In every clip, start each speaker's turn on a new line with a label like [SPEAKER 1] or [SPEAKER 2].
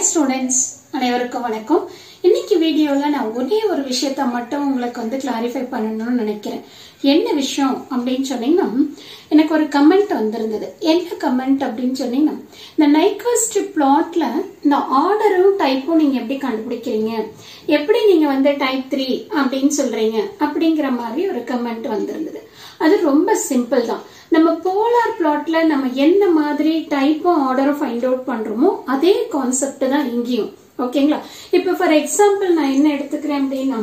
[SPEAKER 1] Students அனைவருக்கும் வணக்கம். இன்னைக்கு வீடியோல நான் ஒரே ஒரு விஷயத்தை மட்டும் உங்களுக்கு கிளாரிஃபை பண்ணணும்னு நினைக்கிறேன். என்ன விஷயம் அப்படின்னு சொன்னீங்கன்னா, எனக்கு ஒரு கமெண்ட் வந்திருந்தது. என்ன கமெண்ட் அப்படின்னு சொன்னீங்கன்னா, இந்த நைக்வெஸ்ட் பிளாட்ல இந்த ஆர்டரும் டைப்பும் நீங்க எப்படி கண்டுபிடிக்கிறீங்க, எப்படி நீங்க டைப் 3 அப்படின்னு சொல்றீங்க அப்படிங்கிற மாதிரி ஒரு கமெண்ட் வந்திருந்தது. அது ரொம்ப சிம்பிள் தான். நம்ம போலார் பிளாட்ல நம்ம என்ன மாதிரி டைப்பும் ஆர்டரும் ஃபைண்ட் அவுட் பண்றோமோ அதே கான்செப்ட் தான் இங்கேயும். ஓகேங்களா? இப்ப ஃபார் எக்ஸாம்பிள் நான் என்ன எடுத்துக்கிறேன் அப்படின்னா,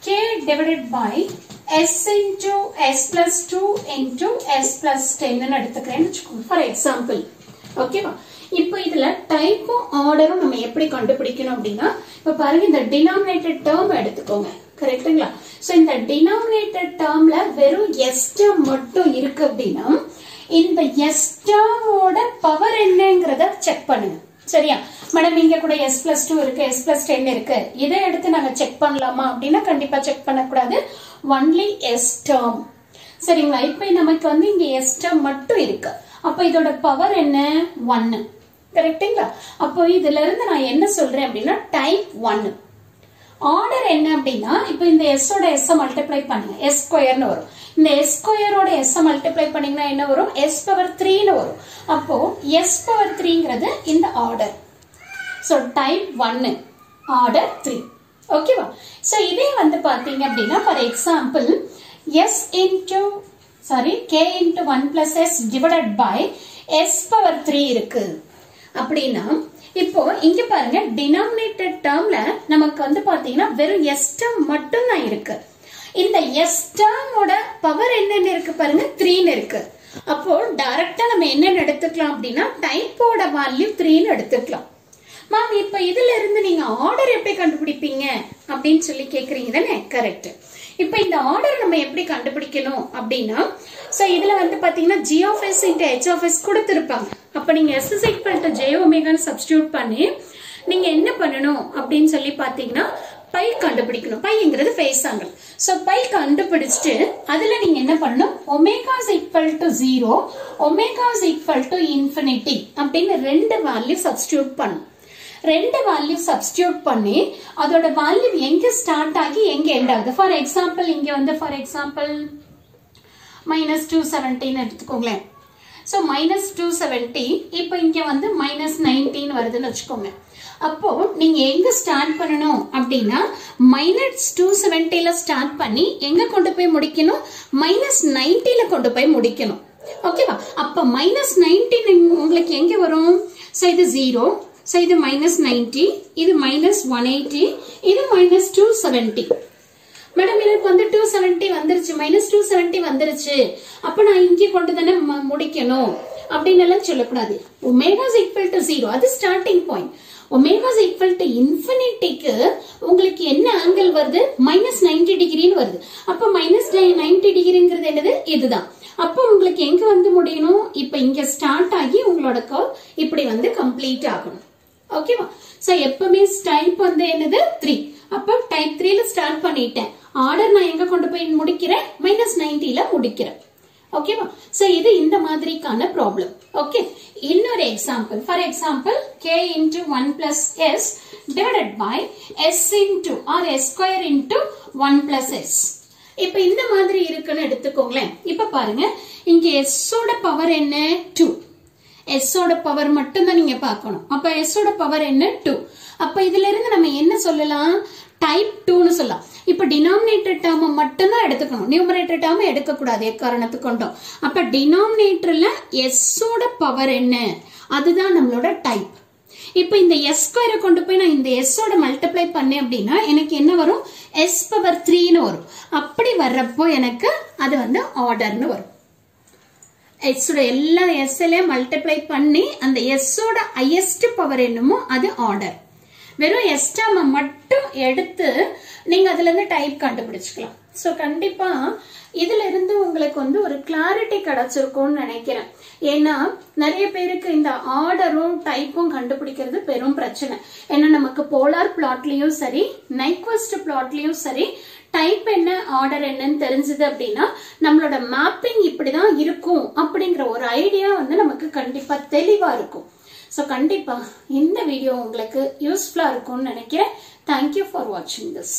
[SPEAKER 1] k divided by s into s plus 2 into s plus 10 எடுத்துக்கிறேன்னு வச்சுக்கோங்க ஃபார் எக்ஸாம்பிள். ஓகேவா? இப்போ இதுல டைப்பும் ஆர்டரும் நம்ம எப்படி கண்டுபிடிக்கணும் அப்படின்னா, இப்ப பாருங்க, இந்த டினாமினேட்டட் டேர்ம் எடுத்துக்கோங்க. கரெக்டுங்களா? சோ இந்த டினாமினேட்டட் டேர்ம்ல வெறும் s டேர்ம் மட்டும் இருக்கு அப்படின்னா, இந்த s டேர்மோட பவர் என்னங்கறத செக் பண்ணுங்க. சரியா மேடம்? இங்க கூட s plus 2 இருக்கு, s plus 10 இருக்கு. இதை எடுத்து நாங்க செக் பண்ணலாமா அப்படின்னா கண்டிப்பா செக் பண்ணக்கூடாது. Only s term. சரிங்களா? இப்ப நமக்கு இங்க s டேர்ம் மட்டும் இருக்கு. அப்ப இதோட பவர் என்ன? 1. கரெக்டுங்களா? அப்போ இதுல இருந்து நான் என்ன சொல்றேன் அப்படின்னா, டைப் 1. ஆர்டர் என்ன அப்படின்னா, இப்ப இந்த s ஓட s மல்டிப்ளை பண்ணுங்க, s ஸ்கொயர்னு வரும். இந்த s ஸ்கொயரோட s மல்டிப்ளை பண்ணீங்கன்னா என்ன வரும்? s பவர் 3னு வரும். அப்போ s பவர் 3ங்கிறது இந்த ஆர்டர். So type 1 order 3. ஓகேவா? சோ இதே பாத்தீங்க அப்படின்னா, for example k into 1 plus s divided by s power 3 இருக்கு அப்படின்னா, இப்போ இங்க பாருங்க, டினாமினேட்டட் டேர்ம்ல நமக்கு பாத்தீங்கன்னா வெறும் s டேர்ம் மட்டும் தான் இருக்கு. இந்த s டேர்மோட பவர் என்னன்னு இருக்கு பாருங்க, 3ன்னு இருக்கு. அப்போ டைரக்டா நம்ம என்ன எடுத்துக்கலாம் அப்படின்னா, டைப்போட வேல்யூ 3ன்னு எடுத்துக்கலாம். மேம், இப்ப இதுல இருந்து நீங்க ஆர்டர் எப்படி கண்டுபிடிப்பீங்க அப்படின்னு சொல்லி கேக்குறீங்க தானே? கரெக்ட். இப்ப இந்த ஆர்டர் நம்ம எப்படி கண்டுபிடிக்கணும் அப்படின்னா, சோ இதுல பாத்தீங்கன்னா g of s into h of s கொடுத்திருப்பாங்க. அப்ப நீங்க s is equal to j omega substitute பண்ணி நீங்க என்ன பண்ணணும் அப்படின்னு சொல்லி பாத்தீங்கன்னா, பை கண்டுபிடிக்கணும். பைங்கிறது ஃபேஸ் ஆங்கிள். சோ பை கண்டுபிடிச்சிட்டு அதுல நீங்க என்ன பண்ணணும், omega is equal to 0, omega is equal to infinity அப்படின்னு ரெண்டு வேல்யூ சப்ஸ்டிடியூட் பண்ணணும். ரெண்டு வேல்யூ சப்ஸ்டிடியூட் பண்ணி அதோட வேல்யூ எங்க ஸ்டார்ட் ஆகி எங்க எண்ட் ஆகுது. ஃபார் எக்ஸாம்பிள் இங்க ஃபார் எக்ஸாம்பிள் -270 எடுத்துக்கோங்களேன். சோ -270 இப்போ இங்க -19 வருதுன்னு வச்சுக்கோங்க. அப்போ நீங்க எங்க ஸ்டார்ட் பண்ணணும் அப்படின்னா, -270ல ஸ்டார்ட் பண்ணி எங்க கொண்டு போய் முடிக்கணும்? -90ல கொண்டு போய் முடிக்கணும். ஓகேவா? அப்ப -19 உங்களுக்கு எங்க வரும்? சோ இது 0, சோ இது -90, இது -180, இது -270. மேடம், எனக்கு 270 வந்துருச்சு, -270 வந்துருச்சு. அப்ப நான் இங்க கொண்டு தானே முடிக்கணும் அப்படின்னு எல்லாம் சொல்லக்கூடாது. ஒமேகா is equal to 0, அது starting point. Omega is equal to infinity-க்கு உங்களுக்கு என்ன ஆங்கிள் வருது? -90 டிகிரின்னு வருது. அப்ப -90 டிகிரிங்கிறது என்னது? இதுதான். அப்ப உங்களுக்கு எங்க முடியணும்? இப்ப இங்க ஸ்டார்ட் ஆகி உங்களோட கர்வ் இப்படி கம்ப்ளீட் ஆகணும். ஓகேவா? சோ எப்பவுமே டைப் என்னது? 3. அப்ப டைப் 3ல ஸ்டார்ட் பண்ணிட்டேன். ஆர்டர் நான் எங்க கொண்டு போய் முடிக்கிறேன்? -90ல முடிக்கிறேன். ஓகேவா? சோ இது இந்த மாதிரிக்கான ப்ராப்ளம். ஓகே, இன்னொரு example. For example k into 1 plus s divided by s into or s square into 1 plus s. இப்ப இந்த மாதிரி இருக்குன்னு எடுத்துக்கோங்களேன். இப்ப பாருங்க, இங்க s ஓட பவர் என்ன? 2. s ஓட பவர் மட்டும் தான் நீங்க பார்க்கணும். அப்ப s ஓட பவர் என்ன? 2. அப்ப இதுல இருந்து நம்ம என்ன சொல்லலாம்? டைப் 2ன்னு சொல்லலாம். இப்ப டினாமினேட்டர் டேர்ம் மட்டும் தான் எடுத்துக்கணும், நியூமரேட்டர் டேர்ம் எடுக்க கூடாது எக்காரணத்துக்கு கொண்டும். அப்ப டினாமினேட்டர்ல s ஓட பவர் என்ன? அதுதான் நம்மளோட டைப். இப்ப இந்த s ஸ்கொயரை கொண்டு போய் நான் இந்த s ஓட மல்டிப்ளை பண்ணேன் அப்படின்னா எனக்கு என்ன வரும்? s பவர் 3ன்னு வரும். அப்படி வர்றப்போ எனக்கு அது ஆர்டர்னு வரும். s ஓட எல்லா s-ல மல்டிப்ளை பண்ணி அந்த s ஓட ஹையஸ்ட் பவர் என்னமோ அது ஆர்டர். வெறும் s டேர்ம் மட்டும் எடுத்து நீங்க அதுல இருந்து டைப் கண்டுபிடிச்சுக்கலாம். ஸோ கண்டிப்பா இதுல இருந்து உங்களுக்கு வந்து ஒரு கிளாரிட்டி கிடைச்சிருக்கும்னு நினைக்கிறேன். ஏன்னா நிறைய பேருக்கு இந்த ஆர்டரும் டைப்பும் கண்டுபிடிக்கிறது பெரும் பிரச்சனை. ஏன்னா நமக்கு போலார் பிளாட்லயும் சரி, நைக்வெஸ்ட் பிளாட்லயும் சரி, டைப் என்ன ஆர்டர் என்னன்னு தெரிஞ்சது அப்படின்னா நம்மளோட மேப்பிங் இப்படிதான் இருக்கும் அப்படிங்கிற ஒரு ஐடியா வந்து நமக்கு கண்டிப்பா தெளிவா இருக்கும். ஸோ கண்டிப்பா இந்த வீடியோ உங்களுக்கு யூஸ்ஃபுல்லா இருக்கும்னு நினைக்கிறேன். தேங்க்யூ ஃபார் வாட்சிங் திஸ்.